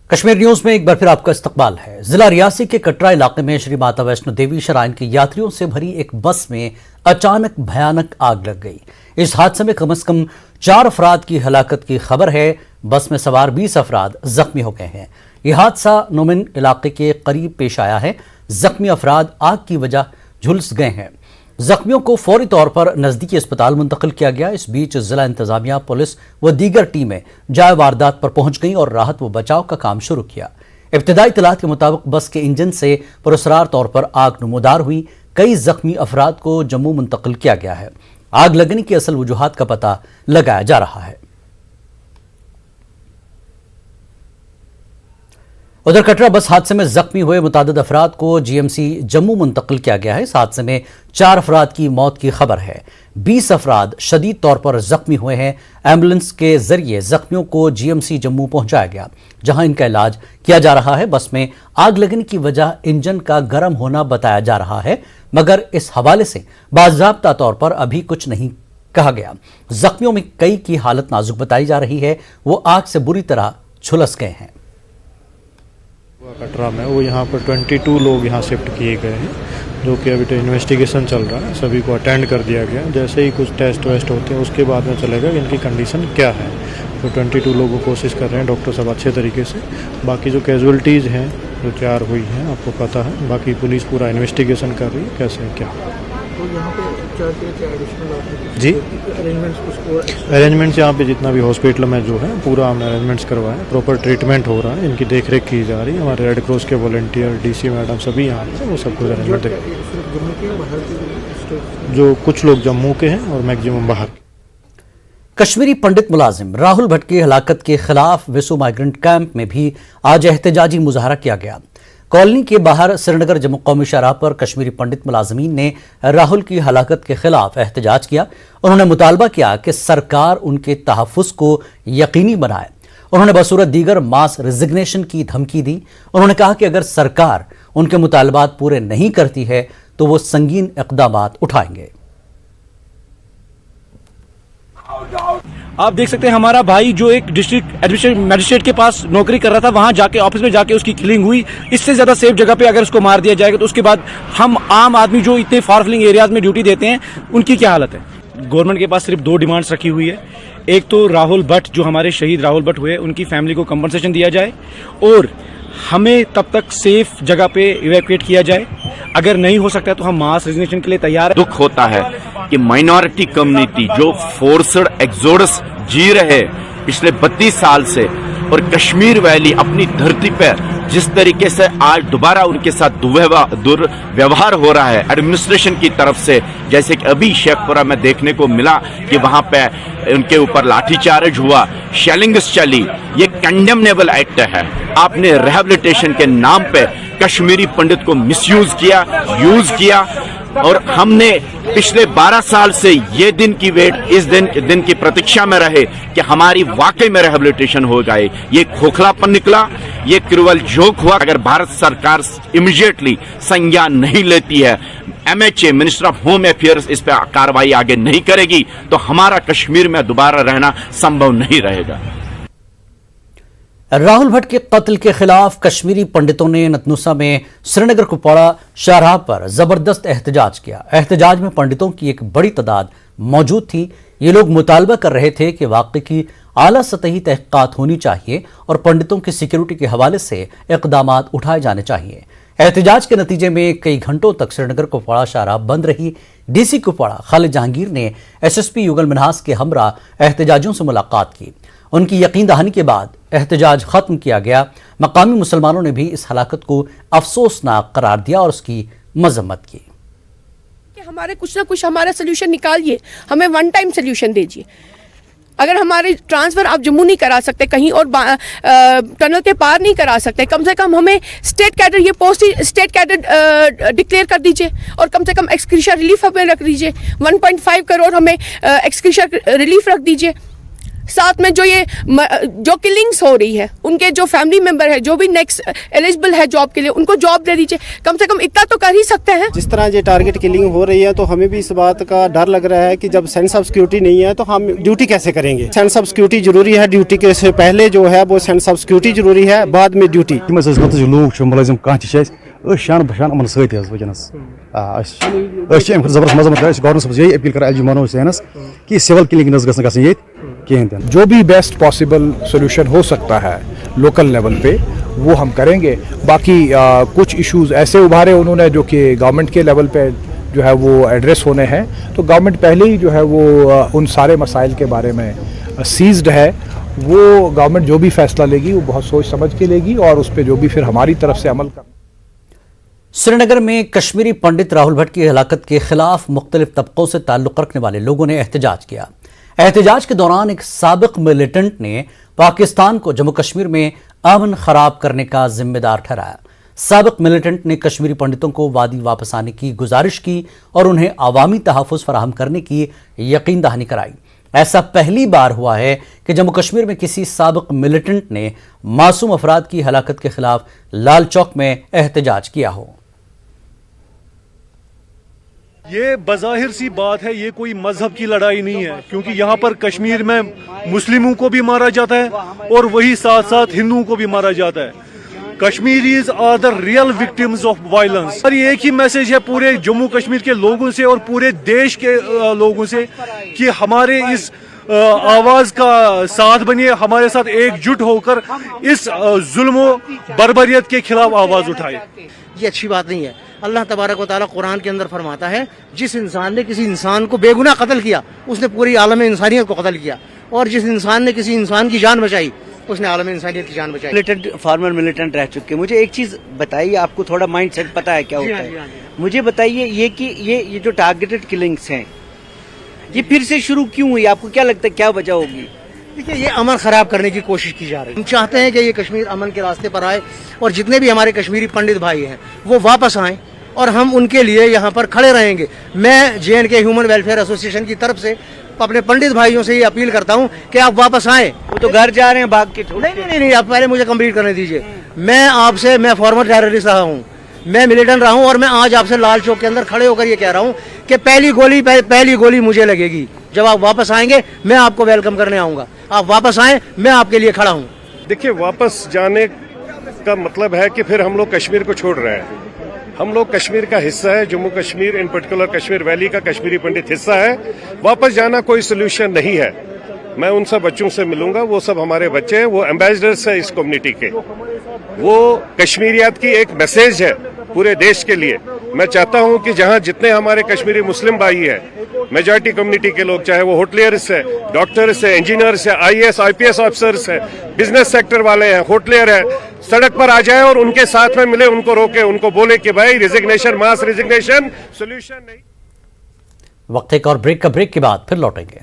Kashmir news में एक बार फिर आपका इस्तकबाल है। जिला रियासी के कटरा इलाके में श्री माता वैष्णो देवी श्राइन के यात्रियों से भरी एक बस में अचानक भयानक आग लग गई। इस हादसे में कम से कम 4 अफराद की हलाकत की खबर है। बस में सवार 20 अफराद जख्मी हो गए हैं। यह हादसा नोमिन इलाके के करीब पेश आया है। जख्मी अफराद आग की वजह झुलस गए हैं। जख्मियों को फौरी तौर पर नजदीकी अस्पताल मुंतकिल किया गया। इस बीच जिला इंतजामिया, पुलिस व दीगर टीमें जाए वारदात पर पहुंच गईं और राहत व बचाव का काम शुरू किया। इब्तिदाई इत्तलात के मुताबिक बस के इंजन से पुरस्रार तौर पर आग नमूदार हुई। कई जख्मी अफराद को जम्मू मुंतकिल किया गया है। आग लगने की असल वजूहात का पता लगाया जा रहा है। उधर कटरा बस हादसे में जख्मी हुए मुतादिद अफराद को जीएमसी जम्मू मुंतकिल किया गया है। इस हादसे में 4 अफराद की मौत की खबर है। 20 अफराद शदीद तौर पर जख्मी हुए हैं। एम्बुलेंस के जरिए जख्मियों को जीएमसी जम्मू पहुंचाया गया, जहां इनका इलाज किया जा रहा है। बस में आग लगने की वजह इंजन का गर्म होना बताया जा रहा है, मगर इस हवाले से बाज़ाब्ता तौर पर अभी कुछ नहीं कहा गया। जख्मियों में कई की हालत नाजुक बताई जा रही है। वो आग से बुरी तरह झुलस गए हैं। कटरा में वो यहाँ पर 22 लोग यहाँ शिफ्ट किए गए हैं, जो कि अभी तो इन्वेस्टिगेशन चल रहा है। सभी को अटेंड कर दिया गया। जैसे ही कुछ टेस्ट वेस्ट होते हैं उसके बाद में चलेगा कि इनकी कंडीशन क्या है। तो 22 लोगों को कोशिश कर रहे हैं डॉक्टर साहब अच्छे तरीके से। बाकी जो कैजुअलिटीज़ हैं जो 4 हुई हैं आपको पता है। बाकी पुलिस पूरा इन्वेस्टिगेशन कर रही है कैसे क्या। तो यहाँ पे जी अरेंजमेंट्स यहाँ पे जितना भी हॉस्पिटल में जो है पूरा हमने अरेंजमेंट्स करवाए। प्रॉपर ट्रीटमेंट हो रहा है, इनकी देख रेख की जा रही है। हमारे रेड क्रॉस के वॉलंटियर, डीसी मैडम सभी यहाँ पे वो सब कुछ अरेंजमेंट जो कुछ लोग जम्मू के हैं और मैक्सिमम बाहर। कश्मीरी पंडित मुलाजिम राहुल भट्ट की हलाकत के खिलाफ विसु माइग्रेंट कैंप में भी आज एहतजाजी मुजाहरा किया गया। कॉलोनी के बाहर श्रीनगर जम्मू कौमी शाहराह पर कश्मीरी पंडित मुलाजमीन ने राहुल की हलाकत के खिलाफ एहतजाज किया। उन्होंने मुतालबा किया कि सरकार उनके तहफ़्फ़ुज़ को यकीनी बनाए। उन्होंने बसूरत दीगर मास रिजिग्नेशन की धमकी दी। उन्होंने कहा कि अगर सरकार उनके मुतालबात पूरे नहीं करती है तो वो संगीन इक़दामात उठाएंगे। आप देख सकते हैं हमारा भाई जो एक डिस्ट्रिक्ट एडमिनिस्ट्रेटिव मजिस्ट्रेट के पास नौकरी कर रहा था, वहां जाके ऑफिस में जाके उसकी किलिंग हुई। इससे ज्यादा सेफ जगह पे अगर उसको मार दिया जाएगा तो उसके बाद हम आम आदमी जो इतने फार फ्लिंग एरियाज में ड्यूटी देते हैं उनकी क्या हालत है। गवर्नमेंट के पास सिर्फ 2 डिमांड्स रखी हुई है। एक तो राहुल भट्ट, जो हमारे शहीद राहुल भट्ट हुए, उनकी फैमिली को कंपनसेशन दिया जाए और हमें तब तक सेफ जगह पे इवैक्यूएट किया जाए। अगर नहीं हो सकता है तो हम मास रेजिग्नेशन के लिए तैयार हैं। दुख होता है कि माइनॉरिटी कम्युनिटी जो फोर्सड एक्सोडस जी रहे पिछले 32 साल से, और कश्मीर वैली अपनी धरती पर जिस तरीके से आज दोबारा उनके साथ दुर्व्यवहार हो रहा है एडमिनिस्ट्रेशन की तरफ से, जैसे कि अभी शेखपुरा में देखने को मिला कि वहां पे उनके ऊपर लाठीचार्ज हुआ, शेलिंग्स चली, ये कंडेमनेबल एक्ट है। आपने रिहैबिलिटेशन के नाम पे कश्मीरी पंडित को मिसयूज किया, यूज किया, और हमने पिछले 12 साल से ये दिन की वेट, इस दिन की प्रतीक्षा में रहे कि हमारी वाकई में रिहैबिलिटेशन हो जाए। ये खोखलापन निकला, ये क्रूअल जोक हुआ। अगर भारत सरकार इमीडिएटली संज्ञान नहीं लेती है, MHA minister of home affairs इस पर कार्रवाई आगे नहीं करेगी, तो हमारा कश्मीर में दोबारा रहना संभव नहीं रहेगा। राहुल भट्ट के कत्ल के खिलाफ कश्मीरी पंडितों ने नतनुसा में श्रीनगर कुपवाड़ा शाहराह पर जबरदस्त एहतजाज किया। एहतजाज में पंडितों की एक बड़ी तादाद मौजूद थी। ये लोग मुतालबा कर रहे थे कि वाकई की आला सतही तहकीकात होनी चाहिए और पंडितों की सिक्योरिटी के हवाले से इक़दामात उठाए जाने चाहिए। एहतजाज के नतीजे में कई घंटों तक श्रीनगर कुपवाड़ा शाहराह बंद रही। DC कुपवाड़ा खालिद जहांगीर ने SSP युगल मिन्हास के हमरा एहतजाजियों से मुलाकात की। उनकी यकीन दहानी के बाद एहतजाज खत्म किया गया। मकामी मुसलमानों ने भी इस हलाकत को अफसोसनाक करार दिया और उसकी मजम्मत की। हमारे कुछ ना कुछ हमारा सोल्यूशन निकालिए, हमें 1 टाइम सोल्यूशन दीजिए। अगर हमारे ट्रांसफर आप जम्मू नहीं करा सकते, कहीं और टनल के पार नहीं करा सकते, कम से कम हमें स्टेट कैडर, ये पोस्ट ही स्टेट कैडर डिक्लेयर कर दीजिए और कम से कम एक्सक्रीशन रिलीफ हमें रख दीजिए। 1.5 करोड़ हमें एक्सक्रीशन रिलीफ रख दीजिए। साथ में जो ये जो किलिंग्स हो रही है, उनके जो फैमिली मेंबर है, जो भी नेक्स्ट एलिजिबल है जॉब के लिए, उनको जॉब दे दीजिए। कम से कम इतना तो कर ही सकते हैं। जिस तरह ये टारगेट किलिंग हो रही है तो हमें भी इस बात का डर लग रहा है कि जब सेंस ऑफ सिक्योरिटी नहीं है तो हम ड्यूटी कैसे करेंगे। सेंस ऑफ सिक्योरिटी जरूरी है, ड्यूटी के से पहले जो है वो सेंस ऑफ सिक्योरिटी जरूरी है, बाद में ड्यूटी। लोग मुलाजिम कह शान बशान अमन सत्स वनस जबरदस्त मजम्मत गवर्नमेंट साहब यही अपील कर एलजी मोहम्मद हुसैनस कि सिविल किलिंग गई कहें। जो भी बेस्ट पॉसिबल सोल्यूशन हो सकता है लोकल लेवल पे वो हम करेंगे। बाकी कुछ इश्यूज ऐसे उभारे उन्होंने जो कि गवर्नमेंट के लेवल पे जो है वो एड्रेस होने हैं, तो गवर्नमेंट पहले ही जो है वो उन सारे मसाइल के बारे में सीज्ड है। वो गवर्नमेंट जो भी फैसला लेगी वो बहुत सोच समझ के लेगी और उस पर जो भी फिर हमारी तरफ से अमल कर। श्रीनगर में कश्मीरी पंडित राहुल भट्ट की हलाकत के खिलाफ मुख्तलिफ तबकों से ताल्लुक़ रखने वाले लोगों ने एहतजाज किया। एहतजाज के दौरान एक साबिक मिलिटेंट ने पाकिस्तान को जम्मू कश्मीर में अमन खराब करने का जिम्मेदार ठहराया। साबिक मिलिटेंट ने कश्मीरी पंडितों को वादी वापस आने की गुजारिश की और उन्हें अवामी तहफ़्फ़ुज़ फराहम करने की यकीन दहानी कराई। ऐसा पहली बार हुआ है कि जम्मू कश्मीर में किसी साबिक मिलिटेंट ने मासूम अफराद की हलाकत के खिलाफ लाल चौक में एहतजाज किया हो। ये बज़ाहिर सी बात है, ये कोई मजहब की लड़ाई नहीं है, क्योंकि यहाँ पर कश्मीर में मुस्लिमों को भी मारा जाता है और वही साथ साथ हिंदुओं को भी मारा जाता है। Kashmiris are the real victims of violence. और ये एक ही मैसेज है पूरे जम्मू कश्मीर के लोगों से और पूरे देश के लोगों से कि हमारे इस आवाज का साथ बनिए, हमारे साथ एकजुट होकर इस जुल्म बर्बरियत के खिलाफ आवाज उठाए। ये अच्छी बात नहीं है। अल्लाह तबारक व तआला कुरान के अंदर फरमाता है, जिस इंसान ने किसी इंसान को बेगुनाह कत्ल किया उसने पूरी आलम इंसानियत को कत्ल किया, और जिस इंसान ने किसी इंसान की जान बचाई उसने आलम इंसानियत की जान बचाई। मिलिटेंट फॉर्मर मिलिटेंट रह चुके। मुझे एक चीज बताइए, आपको थोड़ा माइंड सेट पता है क्या होता है? मुझे बताइए ये कि ये जो टारगेटेड किलिंग्स हैं ये फिर से शुरू क्यों हुई? आपको क्या लगता है क्या वजह होगी? देखिए, ये अमन खराब करने की कोशिश की जा रही है। हम चाहते हैं कि ये कश्मीर अमन के रास्ते पर आए और जितने भी हमारे कश्मीरी पंडित भाई हैं वो वापस आएं और हम उनके लिए यहाँ पर खड़े रहेंगे। मैं JNK ह्यूमन वेलफेयर एसोसिएशन की तरफ से अपने पंडित भाइयों से ये अपील करता हूँ कि आप वापस आएं। वो तो घर जा रहे हैं भाग के। नहीं, आप पहले मुझे कंप्लीट करने दीजिए। मैं फॉर्मर टेररिस्ट रहा हूँ, मैं मिलिटेंट रहा हूँ और मैं आज आपसे लाल चौक के अंदर खड़े होकर ये कह रहा हूँ कि पहली गोली मुझे लगेगी। जब आप वापस आएंगे मैं आपको वेलकम करने आऊँगा। आप वापस आएँ, मैं आपके लिए खड़ा हूँ। देखिए, वापस जाने का मतलब है कि फिर हम लोग कश्मीर को छोड़ रहे हैं। हम लोग कश्मीर का हिस्सा है, जम्मू कश्मीर इन पर्टिकुलर कश्मीर वैली का कश्मीरी पंडित हिस्सा है। वापस जाना कोई सोल्यूशन नहीं है। मैं उन सब बच्चों से मिलूंगा, वो सब हमारे बच्चे हैं, वो एम्बेसडर्स है इस कम्युनिटी के। वो कश्मीरियत की एक मैसेज है पूरे देश के लिए। मैं चाहता हूं कि जहां जितने हमारे कश्मीरी मुस्लिम भाई हैं, मेजॉरिटी कम्युनिटी के लोग, चाहे वो होटलियर्स है, डॉक्टर्स है, इंजीनियर्स है, IAS IPS ऑफिसर्स है, बिजनेस सेक्टर वाले हैं, होटलियर है, सड़क पर आ जाए और उनके साथ में मिले, उनको रोके, उनको बोले कि भाई रिजिग्नेशन, मास रिजिग्नेशन सोल्यूशन नहीं। वक्त एक और ब्रेक के बाद फिर लौटेंगे।